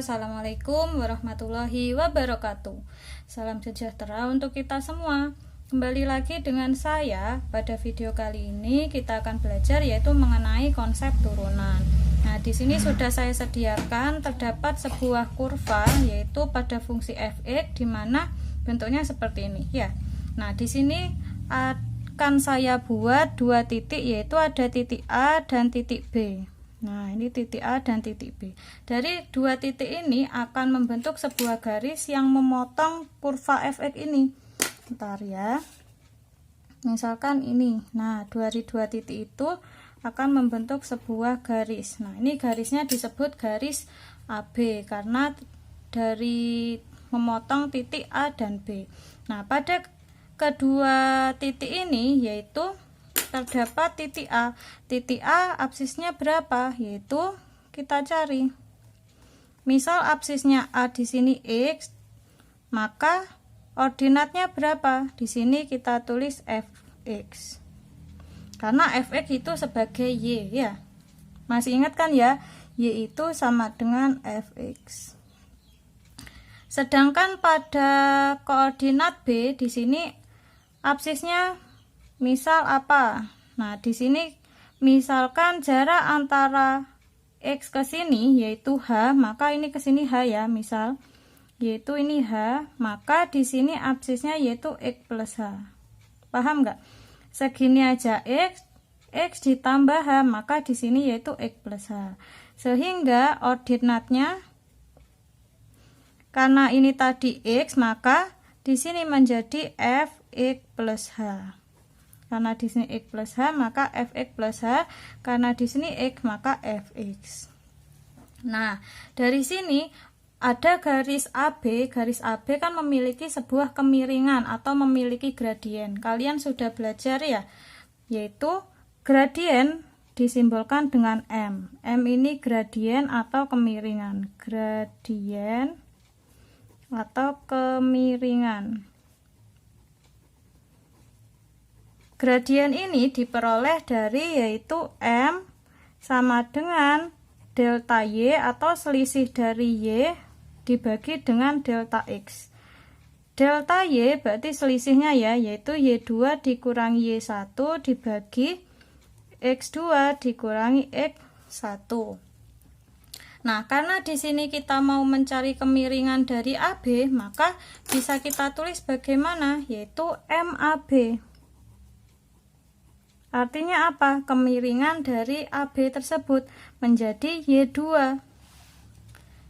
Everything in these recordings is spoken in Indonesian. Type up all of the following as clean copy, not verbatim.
Assalamualaikum warahmatullahi wabarakatuh. Salam sejahtera untuk kita semua. Kembali lagi dengan saya. Pada video kali ini kita akan belajar yaitu mengenai konsep turunan. Nah, di sini sudah saya sediakan terdapat sebuah kurva yaitu pada fungsi fx di mana bentuknya seperti ini ya. Nah, di sini akan saya buat dua titik yaitu ada titik A dan titik B. Nah, ini titik A dan titik B. Dari dua titik ini akan membentuk sebuah garis yang memotong kurva fx ini. Bentar ya. Misalkan ini. Nah, dari dua titik itu akan membentuk sebuah garis. Nah, ini garisnya disebut garis AB karena dari memotong titik A dan B. Nah, pada kedua titik ini yaitu terdapat titik A. Titik A absisnya berapa? Yaitu kita cari. Misal absisnya A di sini X, maka ordinatnya berapa? Di sini kita tulis Fx. Karena Fx itu sebagai Y ya. Masih ingat kan ya? Y itu sama dengan Fx. Sedangkan pada koordinat B di sini absisnya misal apa? Nah, di sini misalkan jarak antara X ke sini yaitu H, maka ini ke sini H ya, misal yaitu ini H, maka di sini absisnya yaitu X plus H. Paham nggak? Segini aja X ditambah H, maka di sini yaitu X plus H. Sehingga ordinatnya karena ini tadi X, maka di sini menjadi Fx plus H. Karena di sini X plus H, maka Fx plus H. Karena di sini X, maka Fx. Nah, dari sini ada garis AB. Garis AB kan memiliki sebuah kemiringan atau memiliki gradien. Kalian sudah belajar ya, yaitu gradien disimbolkan dengan M. M ini gradien atau kemiringan. Gradien atau kemiringan. Gradien ini diperoleh dari yaitu M sama dengan delta Y atau selisih dari Y dibagi dengan delta X. Delta Y berarti selisihnya ya, yaitu Y2 dikurangi Y1 dibagi X2 dikurangi X1. Nah, karena di sini kita mau mencari kemiringan dari AB, maka bisa kita tulis bagaimana? Yaitu MAB. Artinya apa? Kemiringan dari AB tersebut menjadi Y2.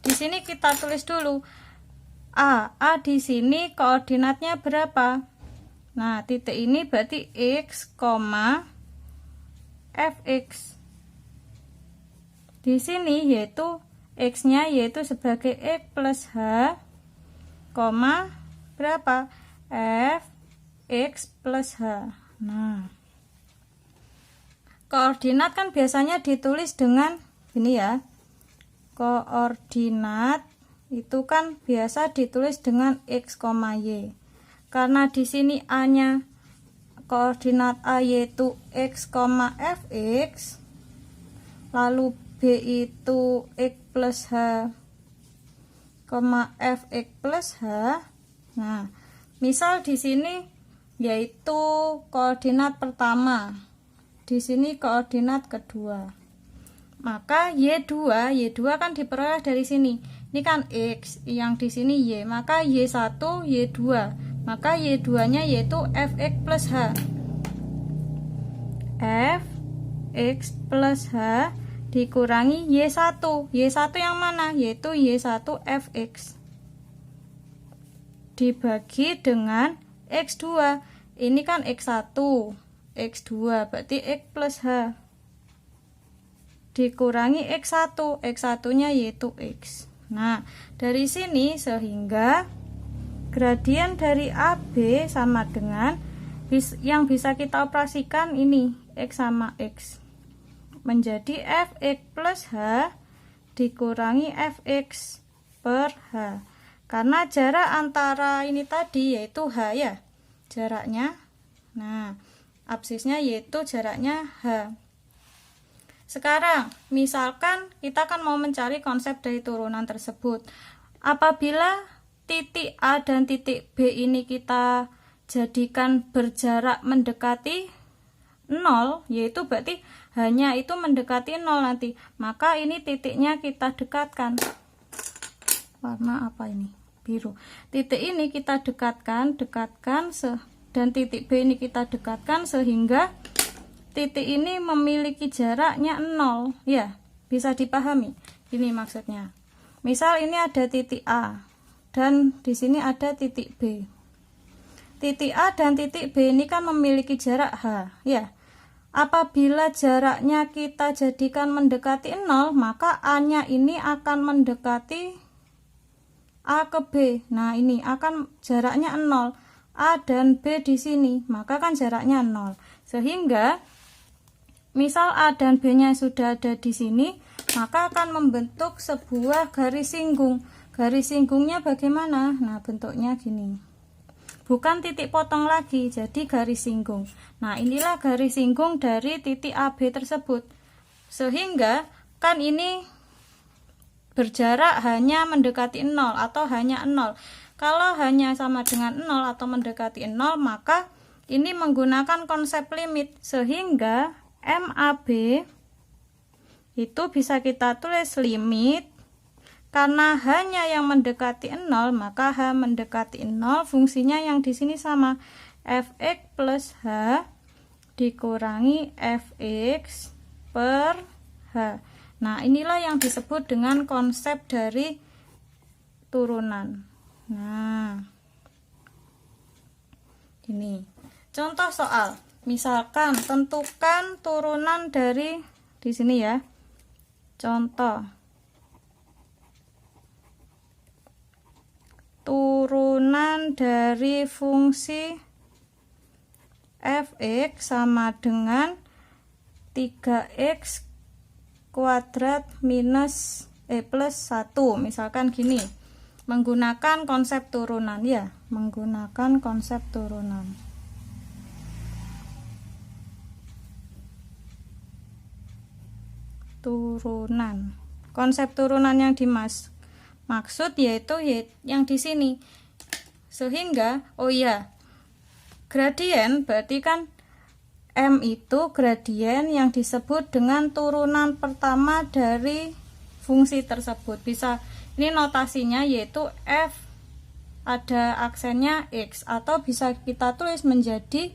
Di sini kita tulis dulu A. A di sini koordinatnya berapa? Nah, titik ini berarti X, Fx. Di sini yaitu X-nya yaitu sebagai X plus H, berapa? Fx plus H. Nah, koordinat kan biasanya ditulis dengan ini ya. Koordinat itu kan biasa ditulis dengan X, Y. Karena di sini A-nya koordinat A yaitu X, Fx. Lalu B itu X plus H, Fx plus H. Nah, misal di sini yaitu koordinat pertama. Di sini koordinat kedua. Maka Y2 kan diperoleh dari sini. Ini kan X, yang di sini Y, maka Y1, Y2. Maka Y2-nya yaitu Fx plus H. Fx plus H dikurangi Y1. Y1 yang mana? Yaitu Y1 Fx. Dibagi dengan X2. Ini kan X1. X2 berarti X plus H dikurangi X1. X1 nya yaitu X. Nah, dari sini sehingga gradien dari AB sama dengan yang bisa kita operasikan ini X sama X menjadi Fx plus H dikurangi Fx per H. Karena jarak antara ini tadi yaitu H ya, jaraknya. Nah, absisnya yaitu jaraknya H. Sekarang misalkan kita kan mau mencari konsep dari turunan tersebut. Apabila titik A dan titik B ini kita jadikan berjarak mendekati 0, yaitu berarti hanya itu mendekati 0 nanti, maka ini titiknya kita dekatkan. Warna apa ini? Biru. Titik ini kita dekatkan dan titik B ini kita dekatkan sehingga titik ini memiliki jaraknya 0. Ya, bisa dipahami. Ini maksudnya. Misal ini ada titik A dan di sini ada titik B. Titik A dan titik B ini kan memiliki jarak H, ya. Apabila jaraknya kita jadikan mendekati 0, maka A-nya ini akan mendekati A ke B. Nah, ini akan jaraknya 0. A dan B di sini, maka kan jaraknya 0. Sehingga misal A dan B-nya sudah ada di sini, maka akan membentuk sebuah garis singgung. Garis singgungnya bagaimana? Nah, bentuknya gini. Bukan titik potong lagi, jadi garis singgung. Nah, inilah garis singgung dari titik AB tersebut. Sehingga kan ini berjarak hanya mendekati 0 atau hanya 0. Kalau hanya sama dengan 0 atau mendekati 0, maka ini menggunakan konsep limit. Sehingga MAB itu bisa kita tulis limit. Karena hanya yang mendekati 0, maka H mendekati 0, fungsinya yang di sini sama. Fx plus H dikurangi Fx per H. Nah, inilah yang disebut dengan konsep dari turunan. Nah, ini. Contoh soal. Misalkan tentukan turunan dari di sini ya. Contoh. Turunan dari fungsi fx sama dengan 3x kuadrat minus plus 1. Misalkan gini, menggunakan konsep turunan ya, menggunakan konsep turunan. Konsep turunan yang maksud yaitu yang di sini. Sehingga gradien berarti kan M itu gradien yang disebut dengan turunan pertama dari fungsi tersebut. Bisa ini notasinya yaitu F ada aksennya X, atau bisa kita tulis menjadi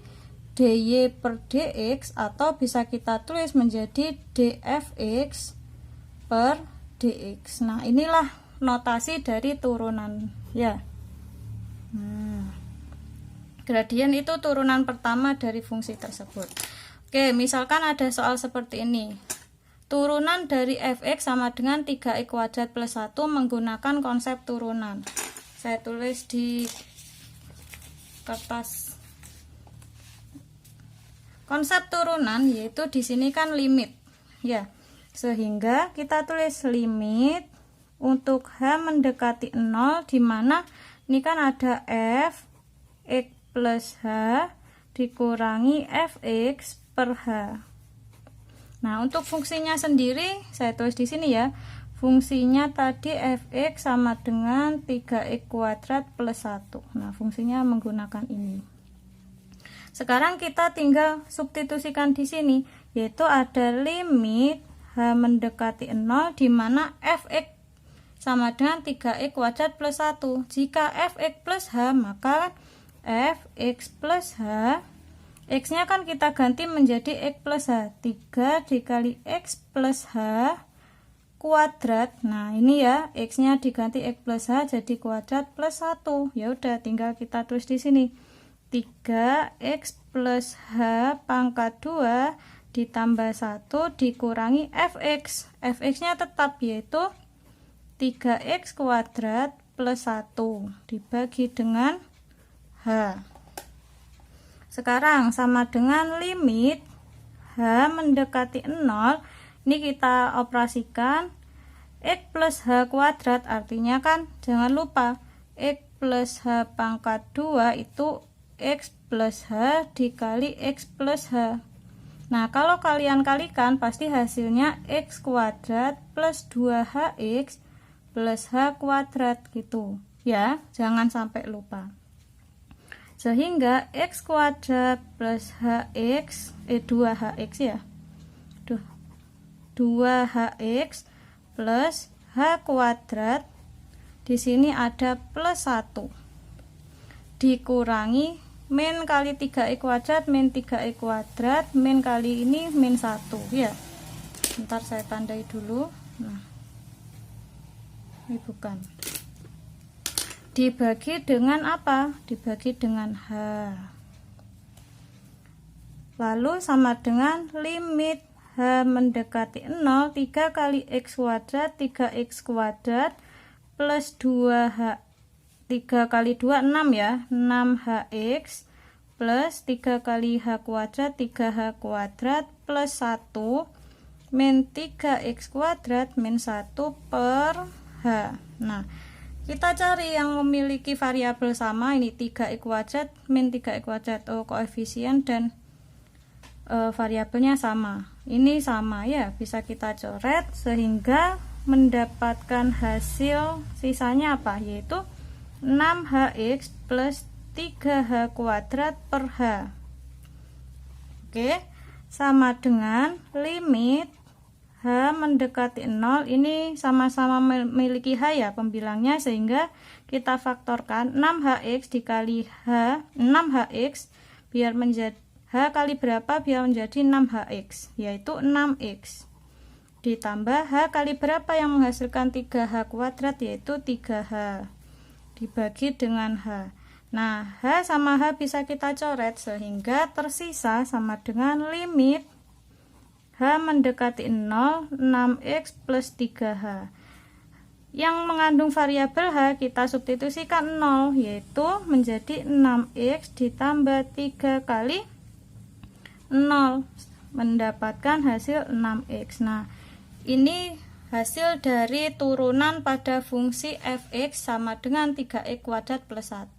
dy per dx, atau bisa kita tulis menjadi dfx per dx. Nah, inilah notasi dari turunan ya. Gradien itu turunan pertama dari fungsi tersebut. Oke, misalkan ada soal seperti ini. Turunan dari fx sama dengan 3x kuadrat plus 1 menggunakan konsep turunan. Saya tulis di kertas. Konsep turunan yaitu di sini kan limit ya. Sehingga kita tulis limit untuk H mendekati 0, di mana ini kan ada f x plus H dikurangi fx per H. Nah, untuk fungsinya sendiri saya tulis di sini ya. Fungsinya tadi fx sama dengan 3x kuadrat plus 1. Nah, fungsinya menggunakan ini. Sekarang kita tinggal substitusikan di sini, yaitu ada limit H mendekati 0, di mana fx sama dengan 3x kuadrat plus 1. Jika fx plus H, maka fx plus H, x-nya kan kita ganti menjadi x plus H. 3 dikali x plus H kuadrat. Nah, ini ya, x-nya diganti x plus H jadi kuadrat plus 1. Ya udah, tinggal kita tulis di sini. 3x plus H pangkat 2 ditambah 1 dikurangi fx. Fx-nya tetap yaitu 3x kuadrat plus 1 dibagi dengan H. Sekarang sama dengan limit H mendekati 0. Ini kita operasikan x plus H kuadrat, artinya kan jangan lupa x plus H pangkat 2 itu x plus H dikali x plus H. Nah, kalau kalian kalikan pasti hasilnya x kuadrat plus 2hx plus h kuadrat gitu ya, jangan sampai lupa. Sehingga x kuadrat plus hx 2hx ya, 2hx plus h kuadrat, di sini ada plus 1 dikurangi min kali 3i kuadrat min 3i kuadrat min kali ini min 1 ya. Bentar saya tandai dulu. Nah, ini bukan. Dibagi dengan apa? Dibagi dengan h. Lalu sama dengan limit h mendekati 0, 3 kali x kuadrat 3x kuadrat plus 2h, 3 kali 2 6 ya, 6hx plus 3 kali h kuadrat 3h kuadrat plus 1 min 3x kuadrat min 1 per h. Nah, kita cari yang memiliki variabel sama, ini 3i kuadrat min 3i kuadrat, koefisien dan variabelnya sama. Ini sama ya, bisa kita coret sehingga mendapatkan hasil sisanya apa? Yaitu 6hx plus 3h kuadrat per h. Oke, sama dengan limit h mendekati 0, ini sama-sama memiliki h ya pembilangnya, sehingga kita faktorkan 6hx dikali h, 6hx biar menjadi h kali berapa biar menjadi 6hx, yaitu 6x ditambah h kali berapa yang menghasilkan 3h kuadrat, yaitu 3h dibagi dengan h. Nah, h sama h bisa kita coret sehingga tersisa sama dengan limit h mendekati 0, 6x plus 3h. Yang mengandung variabel h kita substitusikan 0, yaitu menjadi 6x ditambah 3 kali 0, mendapatkan hasil 6x. Nah, ini hasil dari turunan pada fungsi fx sama dengan 3x kuadrat plus 1.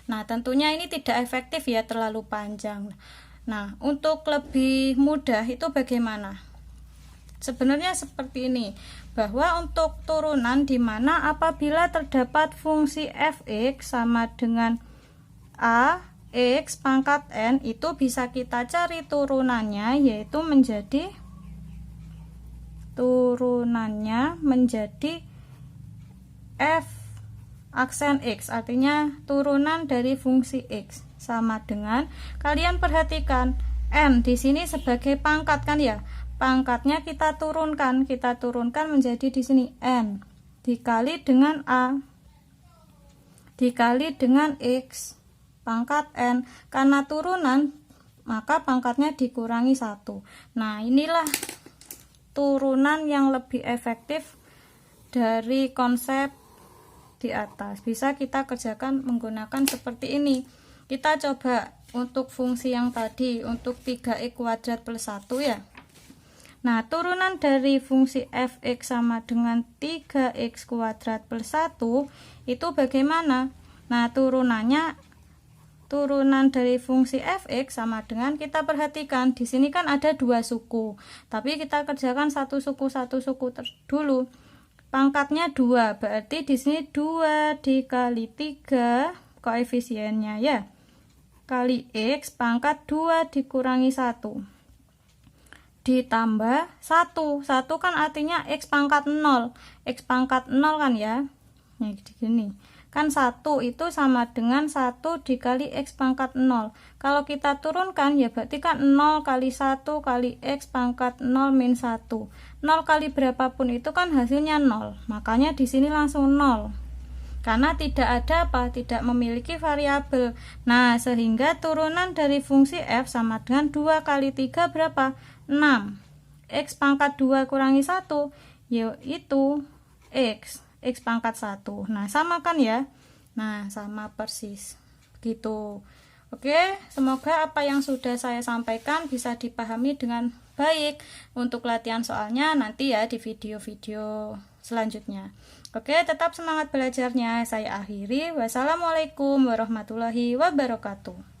Nah, tentunya ini tidak efektif ya, terlalu panjang. Nah, untuk lebih mudah itu bagaimana? Sebenarnya seperti ini, bahwa untuk turunan di mana apabila terdapat fungsi fx sama dengan a x pangkat n, itu bisa kita cari turunannya, yaitu menjadi f aksen x, artinya turunan dari fungsi x sama dengan, kalian perhatikan n di sini sebagai pangkat kan ya, pangkatnya kita turunkan menjadi di sini n dikali dengan a dikali dengan x pangkat n, karena turunan maka pangkatnya dikurangi 1. Nah, inilah turunan yang lebih efektif dari konsep di atas. Bisa kita kerjakan menggunakan seperti ini. Kita coba untuk fungsi yang tadi, untuk 3x kuadrat plus 1 ya. Nah, turunan dari fungsi fx sama dengan 3x kuadrat plus 1 itu bagaimana? Nah, turunan dari fungsi fx sama dengan, kita perhatikan di sini kan ada dua suku, tapi kita kerjakan satu suku dulu. Pangkatnya 2, berarti di sini 2 dikali 3 koefisiennya ya, kali x pangkat 2 dikurangi 1 ditambah 1 kan artinya x pangkat 0 kan ya. Nah, gini kan 1 itu sama dengan 1 dikali x pangkat 0. Kalau kita turunkan ya berarti kan 0 kali 1 kali x pangkat 0 min 1. 0 kali berapapun itu kan hasilnya 0. Makanya di sini langsung 0. Karena tidak ada apa? Tidak memiliki variabel. Nah, sehingga turunan dari fungsi f sama dengan 2 kali 3 berapa? 6. X pangkat 2 kurangi 1 yaitu x pangkat 1. Nah, sama kan ya? Nah, sama persis gitu. Oke, semoga apa yang sudah saya sampaikan bisa dipahami dengan baik. Untuk latihan soalnya nanti ya di video-video selanjutnya. Oke, tetap semangat belajarnya. Saya akhiri. Wassalamualaikum warahmatullahi wabarakatuh.